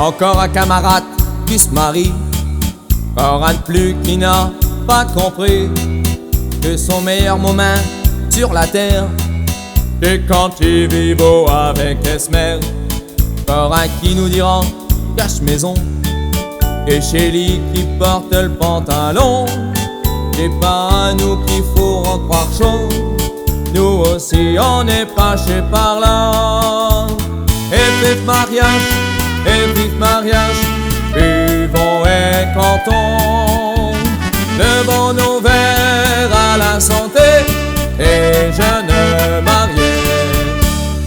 Encore un camarade qui se marie, encore un de plus qui n'a pas compris que son meilleur moment sur la terre, c'est quand il vit beau avec Esmer. Encore un qui nous dira cache maison, et Chélie qui porte le pantalon. C'est pas à nous qu'il faut en croire chaud, nous aussi on est fâchés par là. Et vif mariage, et vif mariage, buvons et cantons, levons nos verres à la santé et jeunes mariés.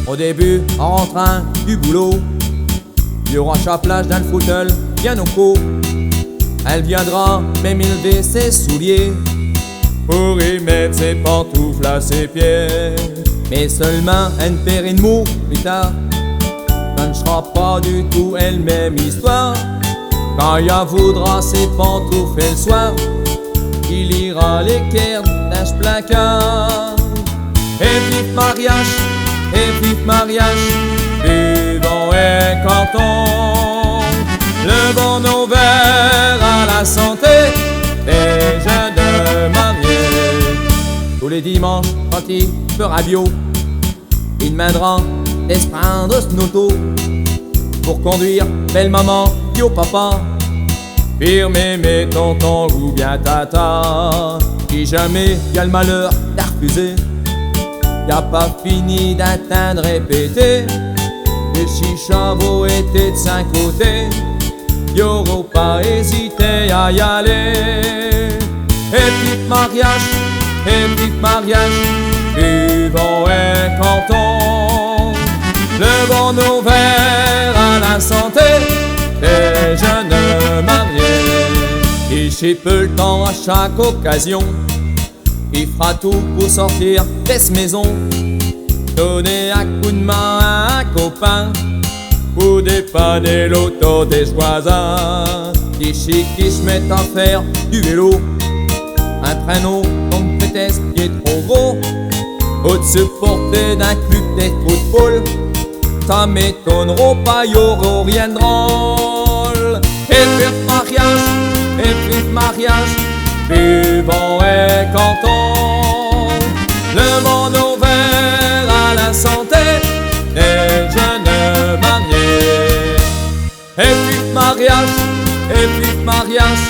Au début, en rentrant du boulot, durant chaque plage d'un footle bien au cou, elle viendra même élever ses souliers pour y mettre ses pantoufles à ses pieds. Mais seulement un père et une mot plus tard, ça ne sera pas du tout elle-même histoire. Quand il voudra ses pantoufles le soir, il ira les cairns d'un placard. Et vif mariage, et vif mariage, buvons et cantons, levons nos verres à la santé des jeunes mariés. Tous les dimanches, quand il fera bio, il mènera et se prendre son auto pour conduire belle maman, yo papa, pire mémé, tonton ou bien tata. Si jamais y a le malheur d'à refuser, y a pas fini d'atteindre répéter. Les chichavots étaient de 5 côtés, y'aura pas hésité à y aller. Et vif mariage, et vif mariage, buvons et cantons, levons nos verres à la santé des jeunes mariés. Il chie peu le temps à chaque occasion, il fera tout pour sortir de cette maison, donner un coup de main à un copain pour dépanner l'auto des voisins. Ici qui se met à faire du vélo, un traîneau comme prétexte qui est trop gros, au-dessus porté d'un club de football, ça m'étonnera pas, y'aura rien de drôle. Et vif mariage, et vif mariage, buvons et cantons, levons nos verres à la santé des jeunes mariés. Et vif mariage, et vif mariage,